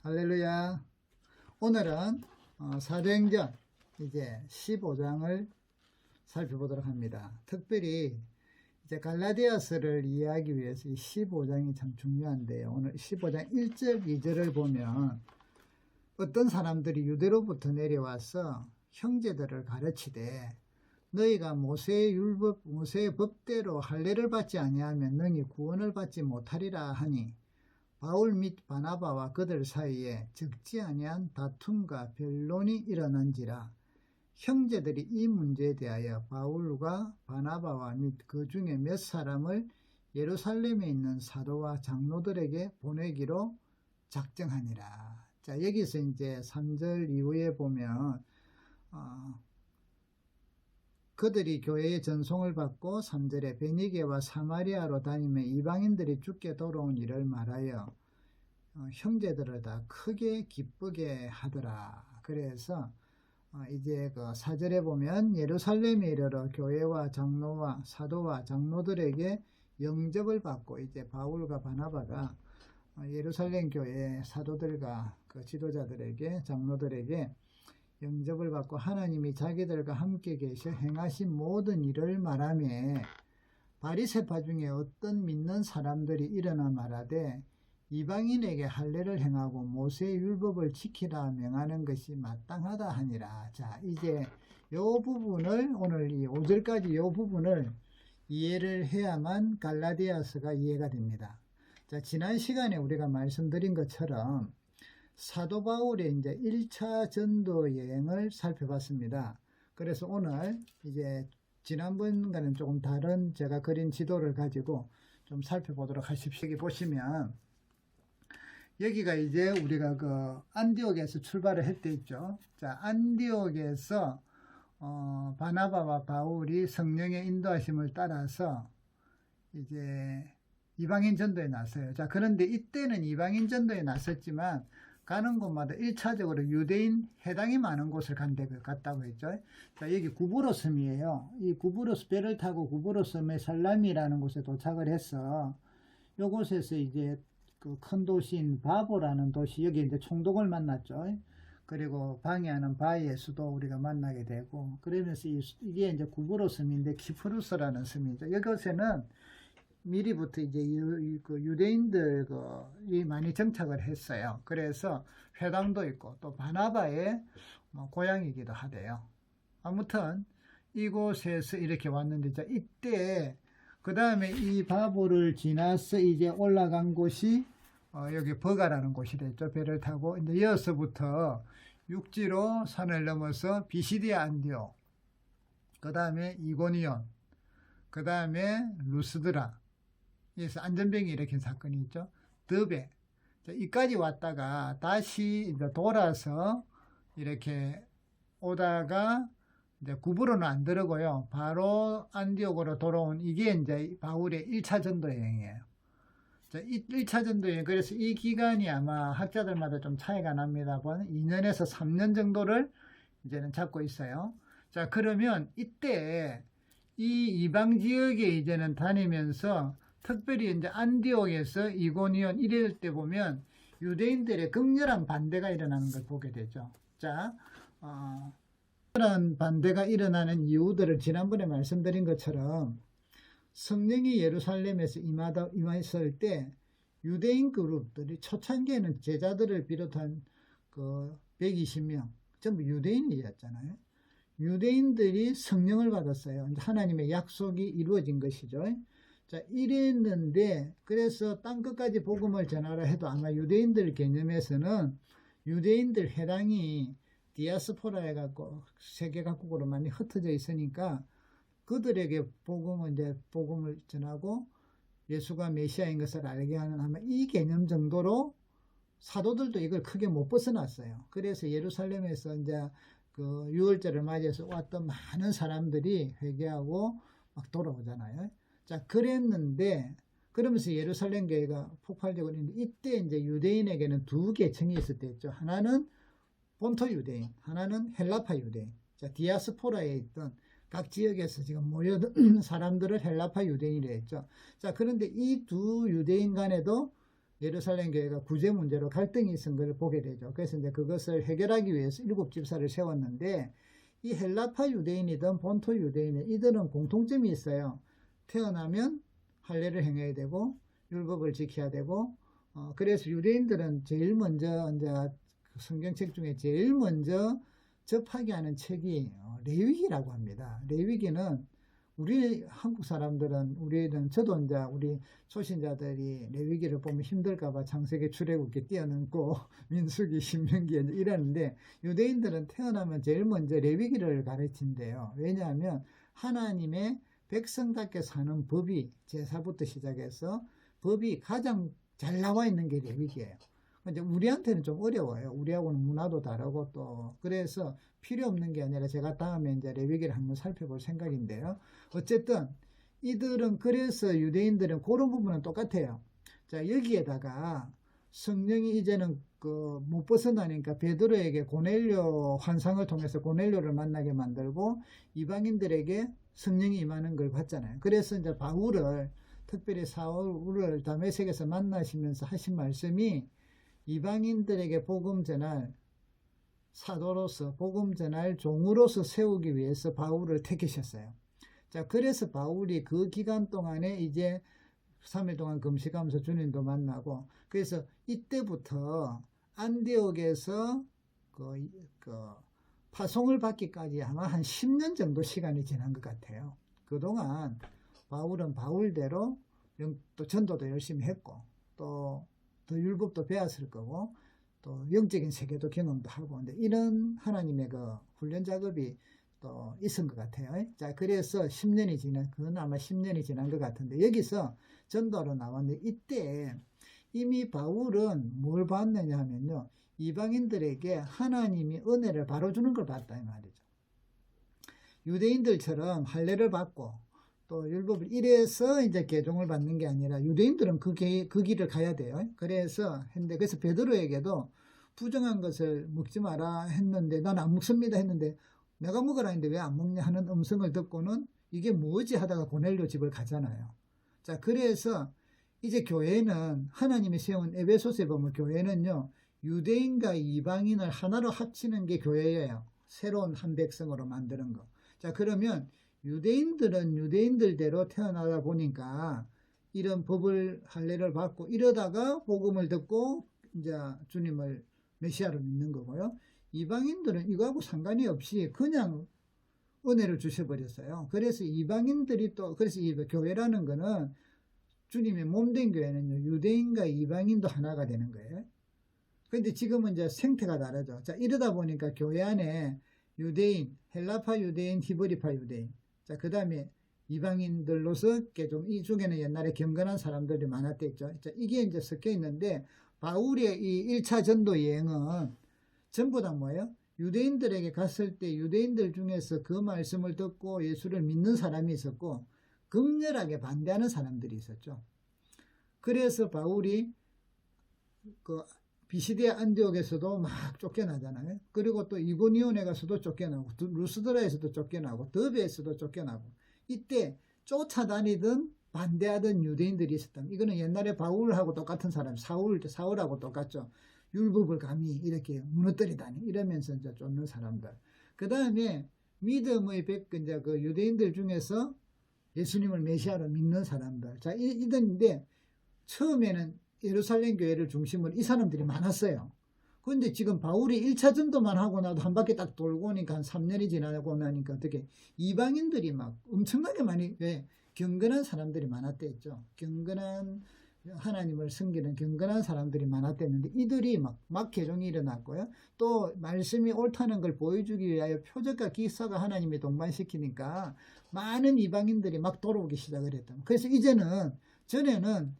할렐루야. 오늘은 사도행전 이제 15장을 살펴보도록 합니다. 특별히 이제 갈라디아서를 이해하기 위해서 이 15장이 참 중요한데요. 오늘 15장 1절, 2절을 보면 어떤 사람들이 유대로부터 내려와서 형제들을 가르치되 너희가 모세의 율법, 모세의 법대로 할례를 받지 아니하면 너희 구원을 받지 못하리라 하니 바울 및 바나바와 그들 사이에 적지 아니한 다툼과 변론이 일어난지라. 형제들이 이 문제에 대하여 바울과 바나바와 및 그 중에 몇 사람을 예루살렘에 있는 사도와 장로들에게 보내기로 작정하니라. 자, 여기서 이제 3절 이후에 보면 그들이 교회의 전송을 받고 3절에 베니게와 사마리아로 다니며 이방인들이 죽게 돌아온 일을 말하여 형제들을 다 크게 기쁘게 하더라. 그래서 이제 그 4절에 보면 예루살렘에 이르러 교회와 장로와 사도와 장로들에게 영접을 받고 이제 바울과 바나바가 예루살렘 교회 사도들과 그 지도자들에게 장로들에게 영접을 받고 하나님이 자기들과 함께 계셔 행하신 모든 일을 말하며 바리새파 중에 어떤 믿는 사람들이 일어나 말하되 이방인에게 할례를 행하고 모세의 율법을 지키라 명하는 것이 마땅하다 하니라. 자, 이제 요 부분을 오늘 이 5절까지 요 부분을 이해를 해야만 갈라디아서가 이해가 됩니다. 자, 지난 시간에 우리가 말씀드린 것처럼 사도 바울의 이제 1차 전도 여행을 살펴봤습니다. 그래서 오늘 이제 지난번과는 조금 다른 제가 그린 지도를 가지고 좀 살펴보도록 하십시오. 여기 보시면 여기가 이제 우리가 그 안디옥에서 출발을 했대 있죠. 자, 안디옥에서 바나바와 바울이 성령의 인도하심을 따라서 이제 이방인 전도에 나서요. 자, 그런데 이때는 이방인 전도에 나섰지만 가는 곳마다 1차적으로 유대인 해당이 많은 곳을 갔다고 했죠. 자, 여기 구브로 섬이에요. 이 구브로스 배를 타고 구브로 섬의 살라미라는 곳에 도착을 해서 요곳에서 이제 그 큰 도시인 바보라는 도시, 여기 이제 총독을 만났죠. 그리고 방해하는 바의 수도 우리가 만나게 되고, 그러면서 이게 이제 구브로 섬인데 키프루스라는 섬이죠. 이곳에는 미리부터 이제 유대인들이 많이 정착을 했어요. 그래서 회당도 있고 또 바나바의 고향이기도 하대요. 아무튼 이곳에서 이렇게 왔는데, 자, 이때 그 다음에 이 바보를 지나서 이제 올라간 곳이 여기 버가라는 곳이 됐죠. 배를 타고 이제 여기서부터 육지로 산을 넘어서 비시디아 안디옥, 그 다음에 이고니온, 그 다음에 루스드라, 여기서 안전병이 일으킨 사건이 있죠. 드베, 이까지 왔다가 다시 이제 돌아서 이렇게 오다가 이제 구부로는 안 들어고요. 바로 안디옥으로 돌아온 이게 이제 바울의 1차 전도 여행이에요. 자, 1차 전도 여행. 그래서 이 기간이 아마 학자들마다 좀 차이가 납니다. 2년에서 3년 정도를 이제는 잡고 있어요. 자, 그러면 이때 이 이방 지역에 이제는 다니면서 특별히 이제 안디옥에서 이고니온 이럴 때 보면 유대인들의 극렬한 반대가 일어나는 걸 보게 되죠. 자, 그런 반대가 일어나는 이유들을 지난번에 말씀드린 것처럼 성령이 예루살렘에서 임했을 때 유대인 그룹들이 초창기에는 제자들을 비롯한 그 120명 전부 유대인이었잖아요. 유대인들이 성령을 받았어요. 하나님의 약속이 이루어진 것이죠. 자, 이랬는데 그래서 땅끝까지 복음을 전하라 해도 아마 유대인들 개념에서는 유대인들 해당이 디아스포라 해갖고 세계 각국으로 많이 흩어져 있으니까 그들에게 복음을 전하고 예수가 메시아인 것을 알게 하는 아마 이 개념 정도로 사도들도 이걸 크게 못 벗어났어요. 그래서 예루살렘에서 이제 그 유월절을 맞이해서 왔던 많은 사람들이 회개하고 막 돌아오잖아요. 자, 그랬는데 그러면서 예루살렘 교회가 폭발적으로 있는데 이때 이제 유대인에게는 두 계층이 있을 때 있죠. 하나는 본토 유대인, 하나는 헬라파 유대인. 자, 디아스포라에 있던 각 지역에서 지금 모여든 사람들을 헬라파 유대인이라 했죠. 자, 그런데 이 두 유대인 간에도 예루살렘 교회가 구제 문제로 갈등이 있은 걸 보게 되죠. 그래서 이제 그것을 해결하기 위해서 7집사를 세웠는데, 이 헬라파 유대인이든 본토 유대인이든 이들은 공통점이 있어요. 태어나면 할례를 행해야 되고 율법을 지켜야 되고, 그래서 유대인들은 제일 먼저 이제 성경책 중에 제일 먼저 접하게 하는 책이 레위기라고 합니다. 레위기는 우리 한국 사람들은, 저도 이제 우리 초신자들이 레위기를 보면 힘들까봐 창세기, 출애굽기 뛰어넘고 민수기, 신명기 이러는데, 유대인들은 태어나면 제일 먼저 레위기를 가르친대요. 왜냐하면 하나님의 백성답게 사는 법이, 제사부터 시작해서 법이 가장 잘 나와 있는 게 레위기예요. 근데 우리한테는 좀 어려워요. 우리하고는 문화도 다르고, 또 그래서 필요 없는 게 아니라 제가 다음에 이제 레위기를 한번 살펴볼 생각인데요. 어쨌든 이들은, 그래서 유대인들은 그런 부분은 똑같아요. 자, 여기에다가 성령이 이제는 못 벗어나니까 베드로에게 고넬료 환상을 통해서 고넬료를 만나게 만들고 이방인들에게 성령이 임하는 걸 봤잖아요. 그래서 이제 바울을, 특별히 사울을 다메섹에서 만나시면서 하신 말씀이, 이방인들에게 복음 전할 사도로서, 복음 전할 종으로서 세우기 위해서 바울을 택하셨어요. 자, 그래서 바울이 그 기간 동안에 이제 3일 동안 금식하면서 주님도 만나고, 그래서 이때부터 안디옥에서 파송을 받기까지 아마 한 10년 정도 시간이 지난 것 같아요. 그동안 바울은 바울대로 또 전도도 열심히 했고, 또 더 율법도 배웠을 거고, 또 영적인 세계도 경험도 하고, 근데 이런 하나님의 그 훈련 작업이 또 있은 것 같아요. 자, 그래서 10년이 지난, 그건 아마 10년이 지난 것 같은데, 여기서 전도로 나왔는데, 이때 이미 바울은 뭘 봤느냐 하면요, 이방인들에게 하나님이 은혜를 바로 주는 걸 봤다 이 말이죠. 유대인들처럼 할례를 받고 또 율법을 이래서 이제 개종을 받는 게 아니라, 유대인들은 그 길을 가야 돼요. 그래서 베드로에게도 부정한 것을 먹지 마라 했는데, 난 안 먹습니다 했는데, 내가 먹으라 했는데 왜 안 먹냐 하는 음성을 듣고는 이게 뭐지 하다가 고넬료 집을 가잖아요. 자, 그래서 이제 교회는, 하나님이 세운 에베소서에 보면 교회는요, 유대인과 이방인을 하나로 합치는 게 교회예요. 새로운 한 백성으로 만드는 거. 자, 그러면 유대인들은 유대인들대로 태어나다 보니까 이런 법을, 할례를 받고 이러다가 복음을 듣고 이제 주님을 메시아로 믿는 거고요. 이방인들은 이거하고 상관이 없이 그냥 은혜를 주셔버렸어요. 그래서 이방인들이 또, 그래서 이 교회라는 거는, 주님의 몸된 교회는요, 유대인과 이방인도 하나가 되는 거예요. 근데 지금은 이제 생태가 다르죠. 자, 이러다 보니까 교회 안에 유대인, 헬라파 유대인, 히브리파 유대인, 자, 그 다음에 이방인들로서 좀, 이 중에는 옛날에 경건한 사람들이 많았댔죠. 자, 이게 이제 섞여 있는데, 바울의 이 1차 전도 여행은 전부 다 뭐예요? 유대인들에게 갔을 때 유대인들 중에서 그 말씀을 듣고 예수를 믿는 사람이 있었고, 극렬하게 반대하는 사람들이 있었죠. 그래서 바울이 비시디아 안디옥에서도 막 쫓겨나잖아요. 그리고 또 이고니온에 가서도 쫓겨나고, 루스드라에서도 쫓겨나고, 더베에서도 쫓겨나고, 이때 쫓아다니던 반대하던 유대인들이 있었다면, 이거는 옛날에 바울하고 똑같은 사람, 사울하고 똑같죠. 율법을 감히 이렇게 무너뜨리다니 이러면서 이제 쫓는 사람들. 그 다음에 믿음의 이제 그 유대인들 중에서 예수님을 메시아로 믿는 사람들. 자, 이던데, 처음에는 예루살렘 교회를 중심으로 이 사람들이 많았어요. 그런데 지금 바울이 1차 전도만 하고 나도 한 바퀴 딱 돌고 오니까 한 3년이 지나고 나니까 어떻게 이방인들이 막 엄청나게 많이, 왜? 경건한 사람들이 많았댔죠. 경건한, 하나님을 섬기는 경건한 사람들이 많았댔는데, 이들이 막 개종이 일어났고요. 또 말씀이 옳다는 걸 보여주기 위하여 표적과 기사가 하나님이 동반시키니까 많은 이방인들이 막 돌아오기 시작을 했다. 그래서 이제는, 전에는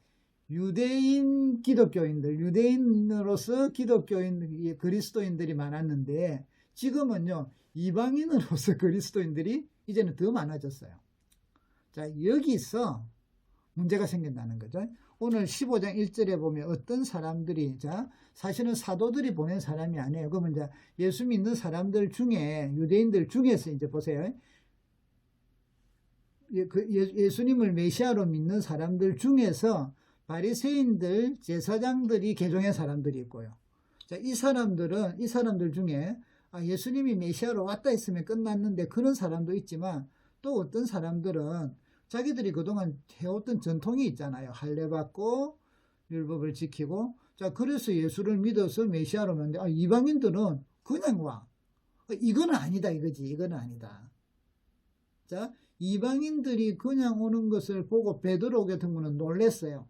유대인 기독교인들, 유대인으로서 기독교인, 그리스도인들이 많았는데, 지금은요, 이방인으로서 그리스도인들이 이제는 더 많아졌어요. 자, 여기서 문제가 생긴다는 거죠. 오늘 15장 1절에 보면 어떤 사람들이, 자, 사실은 사도들이 보낸 사람이 아니에요. 그러면 이제 예수 믿는 사람들 중에, 유대인들 중에서 이제 보세요. 예수님을 메시아로 믿는 사람들 중에서 바리새인들, 제사장들이 개종한 사람들이 있고요. 자, 이 사람들 중에 예수님이 메시아로 왔다 했으면 끝났는데 그런 사람도 있지만 또 어떤 사람들은 자기들이 그동안 해왔던 전통이 있잖아요. 할례 받고 율법을 지키고 자 그래서 예수를 믿어서 메시아로 만데 이방인들은 그냥 와. 이건 아니다 이거지. 이건 아니다. 자 이방인들이 그냥 오는 것을 보고 베드로 같은 거는 놀랬어요.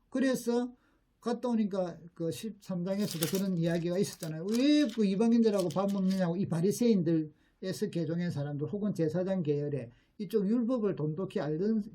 그래서 갔다 오니까 그 13장에서도 그런 이야기가 있었잖아요. 왜 그 이방인들하고 밥 먹느냐고 이 바리새인들에서 개종한 사람들 혹은 제사장 계열에 이쪽 율법을 돈독히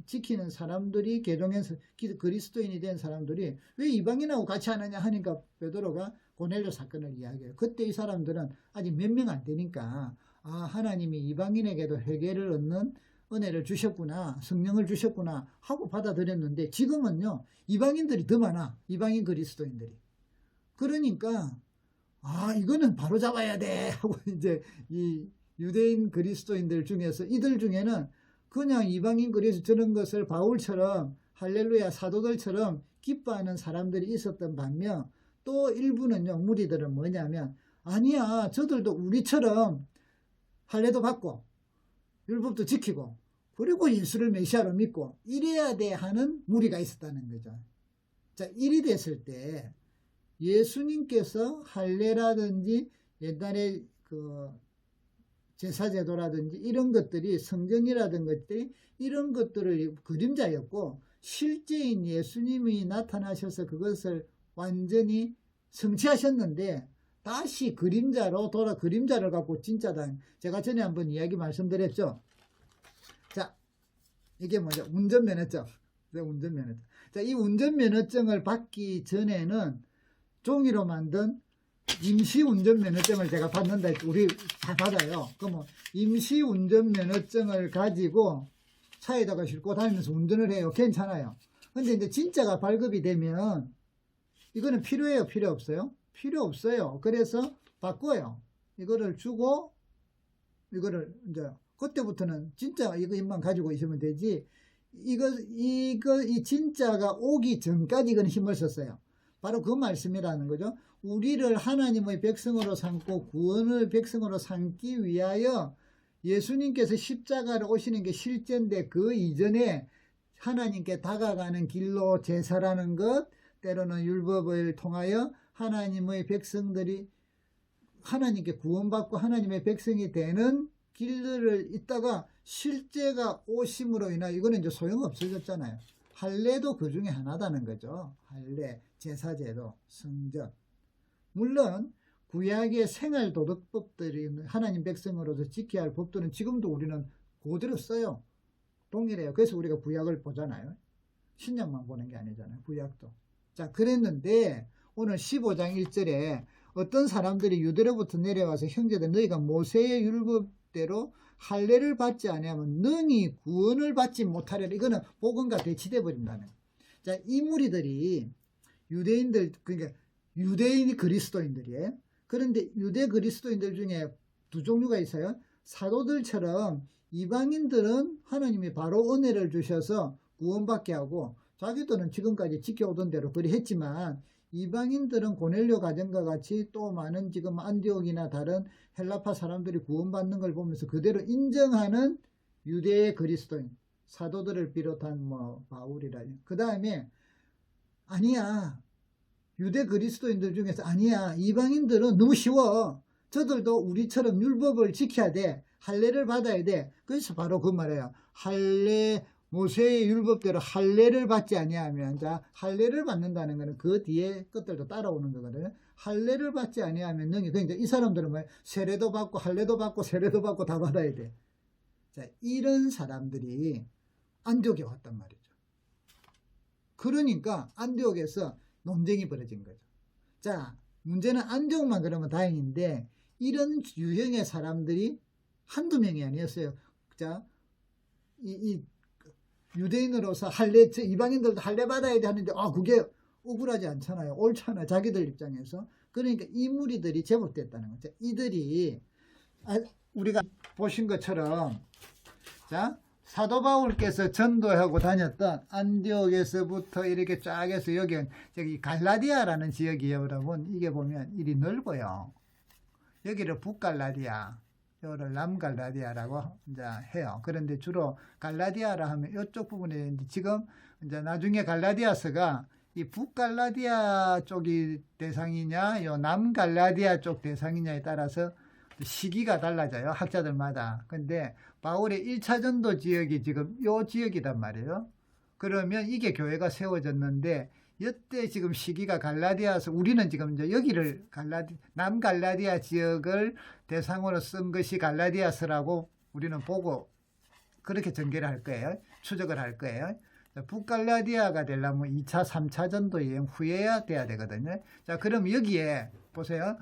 지키는 사람들이 개종해서 그리스도인이 된 사람들이 왜 이방인하고 같이 하느냐 하니까 베드로가 고넬료 사건을 이야기해요. 그때 이 사람들은 아직 몇 명 안 되니까 하나님이 이방인에게도 회개를 얻는 은혜를 주셨구나, 성령을 주셨구나 하고 받아들였는데 지금은요 이방인들이 더 많아. 이방인 그리스도인들이. 그러니까 이거는 바로 잡아야 돼 하고 이제 이 유대인 그리스도인들 중에서 이들 중에는 그냥 이방인 그리스도 저런 것을 바울처럼 할렐루야 사도들처럼 기뻐하는 사람들이 있었던 반면 또 일부는요 무리들은 뭐냐면 아니야 저들도 우리처럼 할례도 받고 율법도 지키고 그리고 예수를 메시아로 믿고 이래야 돼 하는 무리가 있었다는 거죠. 자, 이리 됐을 때 예수님께서 할례라든지 옛날에 그 제사제도라든지 이런 것들이 성전이라든 것들이 이런 것들을 그림자였고 실제인 예수님이 나타나셔서 그것을 완전히 성취하셨는데 다시 그림자를 갖고 진짜다. 제가 전에 한번 이야기 말씀드렸죠. 자, 이게 뭐죠? 운전면허증. 운전면허증. 자, 이 운전면허증을 받기 전에는 종이로 만든 임시운전면허증을 제가 받는다. 우리 다 받아요. 그러면 임시운전면허증을 가지고 차에다가 싣고 다니면서 운전을 해요. 괜찮아요. 근데 이제 진짜가 발급이 되면 이거는 필요해요? 필요 없어요? 필요 없어요. 그래서 바꿔요. 이거를 주고 이거를 이제 그때부터는 진짜 이것만 가지고 있으면 되지. 이 진짜가 오기 전까지 이건 힘을 썼어요. 바로 그 말씀이라는 거죠. 우리를 하나님의 백성으로 삼고 구원을 백성으로 삼기 위하여 예수님께서 십자가를 오시는 게 실제인데 그 이전에 하나님께 다가가는 길로 제사라는 것, 때로는 율법을 통하여 하나님의 백성들이 하나님께 구원받고 하나님의 백성이 되는 길들을 있다가 실제가 오심으로 인하여 이거는 이제 소용없어졌잖아요. 할례도 그 중에 하나다는 거죠. 할례, 제사제도, 성전. 물론 구약의 생활도덕법들이 하나님 백성으로서 지켜야 할 법들은 지금도 우리는 그대로 써요. 동일해요. 그래서 우리가 구약을 보잖아요. 신약만 보는 게 아니잖아요. 구약도. 자, 그랬는데 오늘 15장 1절에 어떤 사람들이 유대로부터 내려와서 형제들 너희가 모세의 율법대로 할례를 받지 아니하면 능히 구원을 받지 못하리라. 이거는 복음과 대치돼 버린다는 거예요. 자, 이 무리들이 유대인들 그러니까 유대인이 그리스도인들이에요. 그런데 유대 그리스도인들 중에 두 종류가 있어요. 사도들처럼 이방인들은 하나님이 바로 은혜를 주셔서 구원받게 하고 자기들은 지금까지 지켜오던 대로 그리 했지만 이방인들은 고넬료 가정과 같이 또 많은 지금 안디옥이나 다른 헬라파 사람들이 구원받는 걸 보면서 그대로 인정하는 유대의 그리스도인 사도들을 비롯한 뭐 바울이라 그 다음에 아니야 유대 그리스도인들 중에서 아니야 이방인들은 너무 쉬워 저들도 우리처럼 율법을 지켜야 돼 할례를 받아야 돼 그래서 바로 그 말이에요 할례 모세의 율법대로 할례를 받지 아니하면 자 할례를 받는다는 것은 그 뒤에 것들도 따라오는 거거든요. 할례를 받지 아니하면 능히 그러니까 이 사람들은 뭐 세례도 받고 할례도 받고 세례도 받고 다 받아야 돼. 자 이런 사람들이 안디옥에 왔단 말이죠. 그러니까 안디옥에서 논쟁이 벌어진 거죠. 자 문제는 안디옥만 그러면 다행인데 이런 유형의 사람들이 한두 명이 아니었어요. 자 유대인으로서 할례, 이방인들도 할례 받아야 돼 하는데, 그게 억울하지 않잖아요. 옳잖아요. 자기들 입장에서. 그러니까 이 무리들이 제법됐다는 거죠. 이들이, 우리가 보신 것처럼, 자, 사도 바울께서 전도하고 다녔던 안디옥에서부터 이렇게 쫙 해서 저기 갈라디아라는 지역이에요. 여러분 이게 보면 이리 넓어요. 여기를 북갈라디아, 여기를 남갈라디아라고 이제 해요. 그런데 주로 갈라디아라 하면 이쪽 부분에 지금 이제 나중에 갈라디아서가 이 북갈라디아 쪽이 대상이냐, 요 남갈라디아 쪽 대상이냐에 따라서 시기가 달라져요. 학자들마다. 근데 바울의 1차 전도 지역이 지금 요 지역이란 말이에요. 그러면 이게 교회가 세워졌는데 이때 지금 시기가 갈라디아서 우리는 지금 이제 여기를 남갈라디아 지역을 대상으로 쓴 것이 갈라디아서라고 우리는 보고 그렇게 전개를 할 거예요. 추적을 할 거예요. 북갈라디아가 되려면 2차, 3차 전도 여행 후에야 돼야 되거든요. 자, 그럼 여기에 보세요.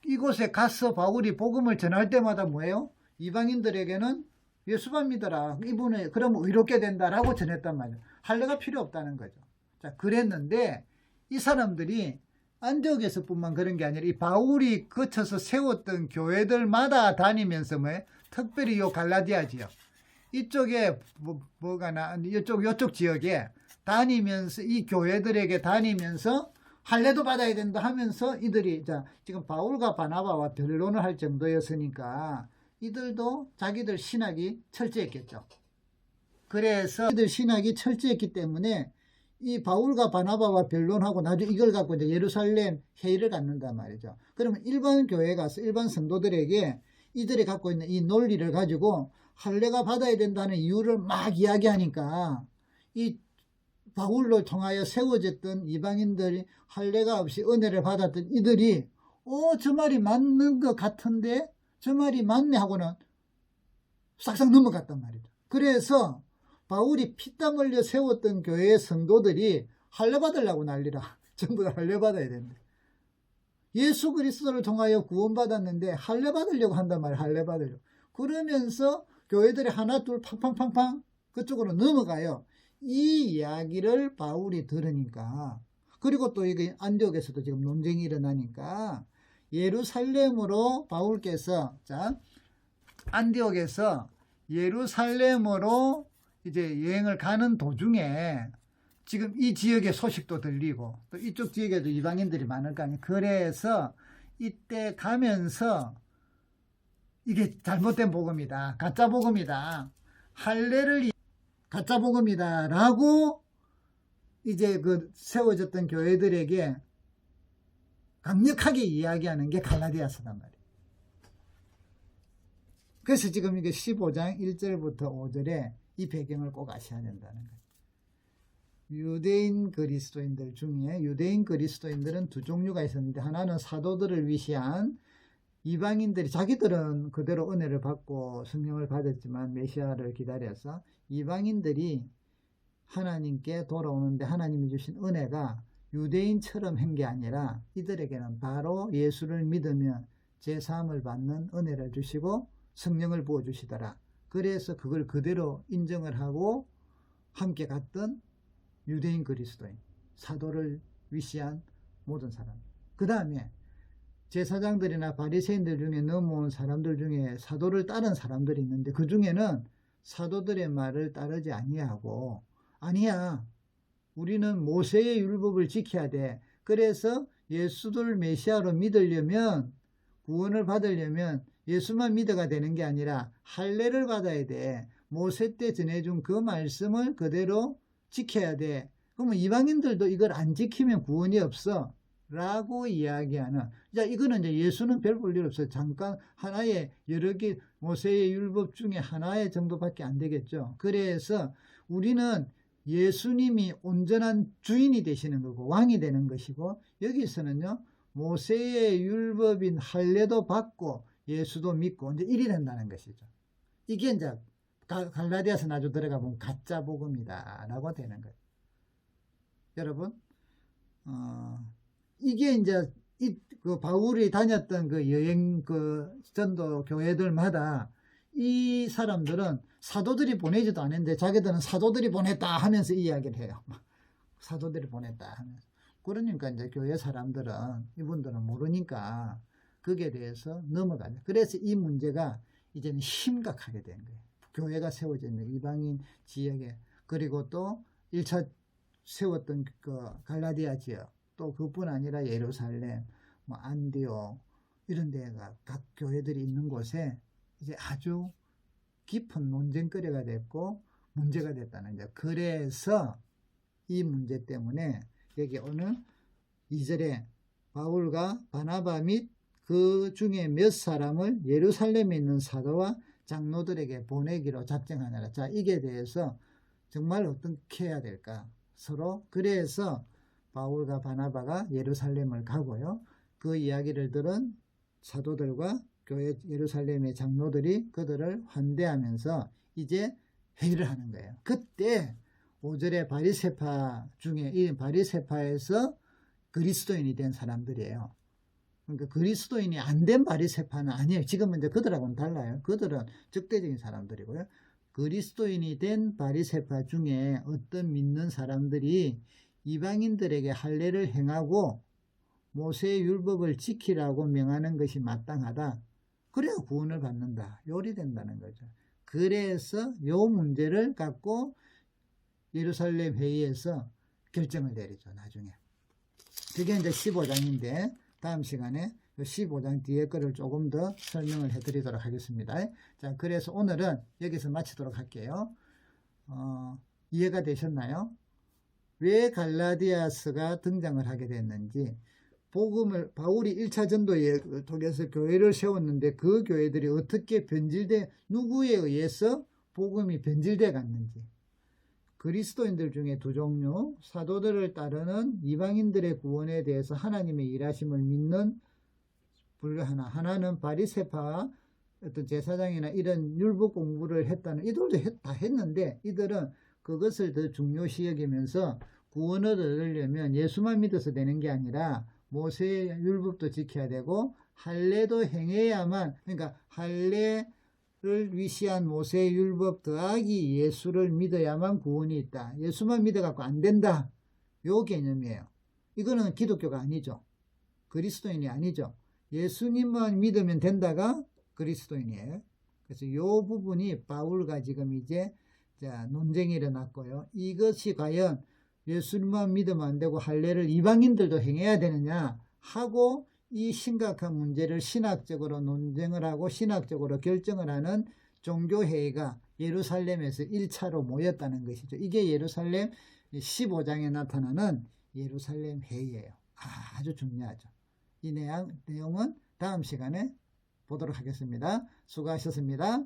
이곳에 가서 바울이 복음을 전할 때마다 뭐예요? 이방인들에게는 예수만 믿어라. 이분은 그러면 의롭게 된다라고 전했단 말이에요. 할례가 필요 없다는 거죠. 자, 그랬는데 이 사람들이 안디옥에서뿐만 그런 게 아니라 이 바울이 거쳐서 세웠던 교회들마다 다니면서 뭐예요? 특별히 요 갈라디아 지역 이쪽에 이쪽 지역에 다니면서 이 교회들에게 다니면서 할례도 받아야 된다 하면서 이들이 지금 바울과 바나바와 변론을 할 정도였으니까 이들도 자기들 신학이 철저했겠죠. 그래서 이들 신학이 철저했기 때문에 이 바울과 바나바와 변론하고 나중에 이걸 갖고 이제 예루살렘 회의를 갖는단 말이죠. 그러면 일반 교회에 가서 일반 성도들에게 이들이 갖고 있는 이 논리를 가지고 할례가 받아야 된다는 이유를 막 이야기하니까 이 바울로 통하여 세워졌던 이방인들이 할례가 없이 은혜를 받았던 이들이 저 말이 맞는 것 같은데 저 말이 맞네 하고는 싹싹 넘어갔단 말이죠. 그래서 바울이 피땀 흘려 세웠던 교회의 성도들이 할례 받으려고 난리라. 전부 다 할례 받아야 된대. 예수 그리스도를 통하여 구원받았는데 할례 받으려고 한단 말이야. 할례 받으려고. 그러면서 교회들이 하나 둘 팡팡팡팡 그쪽으로 넘어가요. 이 이야기를 바울이 들으니까, 그리고 또 이게 안디옥에서도 지금 논쟁이 일어나니까 예루살렘으로 바울께서 안디옥에서 예루살렘으로 이제 여행을 가는 도중에 지금 이 지역의 소식도 들리고 또 이쪽 지역에도 이방인들이 많을 거 아니에요. 그래서 이때 가면서 이게 잘못된 복음이다, 가짜 복음이다, 할례를 가짜 복음이다 라고 이제 그 세워졌던 교회들에게 강력하게 이야기하는 게 갈라디아서단 말이에요. 그래서 지금 이게 15장 1절부터 5절에 이 배경을 꼭 아셔야 된다는 거예요. 유대인 그리스도인들 중에 유대인 그리스도인들은 두 종류가 있었는데, 하나는 사도들을 위시한 이방인들이 자기들은 그대로 은혜를 받고 성령을 받았지만 메시아를 기다려서 이방인들이 하나님께 돌아오는데 하나님이 주신 은혜가 유대인처럼 한 게 아니라 이들에게는 바로 예수를 믿으면 제사함을 받는 은혜를 주시고 성령을 부어주시더라. 그래서 그걸 그대로 인정을 하고 함께 갔던 유대인 그리스도인, 사도를 위시한 모든 사람. 그 다음에 제사장들이나 바리새인들 중에 넘어온 사람들 중에 사도를 따른 사람들이 있는데 그 중에는 사도들의 말을 따르지 아니하고, 아니야, 우리는 모세의 율법을 지켜야 돼. 그래서 예수를 메시아로 믿으려면, 구원을 받으려면 예수만 믿어가 되는 게 아니라 할례를 받아야 돼. 모세 때 전해준 그 말씀을 그대로 지켜야 돼. 그러면 이방인들도 이걸 안 지키면 구원이 없어 라고 이야기하는, 이거는 이제 예수는 별 볼 일 없어요. 잠깐 하나의 여러 개 모세의 율법 중에 하나의 정도밖에 안 되겠죠. 그래서 우리는 예수님이 온전한 주인이 되시는 거고 왕이 되는 것이고, 여기서는요 모세의 율법인 할례도 받고 예수도 믿고 이제 이리 된다는 것이죠. 이게 이제 갈라디아서 나중에 들어가 보면 가짜 복음이다 라고 되는 거예요. 여러분, 이게 이제 그 바울이 다녔던 그 여행 그 전도 교회들마다 이 사람들은 사도들이 보내지도 않았는데 자기들은 사도들이 보냈다 하면서 이야기를 해요. 사도들이 보냈다 하면서. 그러니까 이제 교회 사람들은, 이분들은 모르니까 거기에 대해서 넘어가죠. 그래서 이 문제가 이제는 심각하게 된 거예요. 교회가 세워집니다. 이방인 지역에. 그리고 또 1차 세웠던 그 갈라디아 지역, 또 그뿐 아니라 예루살렘, 뭐 안디옥 이런 데가 각 교회들이 있는 곳에 이제 아주 깊은 논쟁거리가 됐고 문제가 됐다는 거죠. 그래서 이 문제 때문에 여기 오늘 2절에 바울과 바나바 및 그 중에 몇 사람을 예루살렘에 있는 사도와 장로들에게 보내기로 작정하느라. 자, 이게 대해서 정말 어떻게 해야 될까? 서로. 그래서 바울과 바나바가 예루살렘을 가고요. 그 이야기를 들은 사도들과 교회 예루살렘의 장로들이 그들을 환대하면서 이제 회의를 하는 거예요. 그때 5절에 바리새파 중에 이 바리새파에서 그리스도인이 된 사람들이에요. 그러니까 그리스도인이 안 된 바리새파는 아니에요. 지금은 이제 그들하고는 달라요. 그들은 적대적인 사람들이고요. 그리스도인이 된 바리새파 중에 어떤 믿는 사람들이 이방인들에게 할례를 행하고 모세의 율법을 지키라고 명하는 것이 마땅하다. 그래야 구원을 받는다. 요리된다는 거죠. 그래서 요 문제를 갖고 예루살렘 회의에서 결정을 내리죠. 나중에. 그게 이제 15장인데 다음 시간에 15장 뒤에 거를 조금 더 설명을 해드리도록 하겠습니다. 자, 그래서 오늘은 여기서 마치도록 할게요. 이해가 되셨나요? 왜 갈라디아서가 등장을 하게 됐는지, 복음을 바울이 1차 전도에 통해서 교회를 세웠는데 그 교회들이 어떻게 누구에 의해서 복음이 변질돼 갔는지, 그리스도인들 중에 두 종류, 사도들을 따르는 이방인들의 구원에 대해서 하나님의 일하심을 믿는 분류 하나는 바리새파와 어떤 제사장이나 이런 율법 공부를 했다는, 이들도 다 했는데 이들은 그것을 더 중요시 여기면서 구원을 얻으려면 예수만 믿어서 되는 게 아니라 모세의 율법도 지켜야 되고 할례도 행해야만, 그러니까 할례를 위시한 모세의 율법 더하기 예수를 믿어야만 구원이 있다. 예수만 믿어갖고 안 된다. 요 개념이에요. 이거는 기독교가 아니죠. 그리스도인이 아니죠. 예수님만 믿으면 된다가 그리스도인이에요. 그래서 요 부분이 바울과 지금 이제 논쟁이 일어났고요. 이것이 과연 예수님만 믿으면 안 되고 할례를 이방인들도 행해야 되느냐 하고 이 심각한 문제를 신학적으로 논쟁을 하고 신학적으로 결정을 하는 종교회의가 예루살렘에서 1차로 모였다는 것이죠. 이게 예루살렘 15장에 나타나는 예루살렘 회의예요. 아주 중요하죠. 이 내용은 다음 시간에 보도록 하겠습니다. 수고하셨습니다.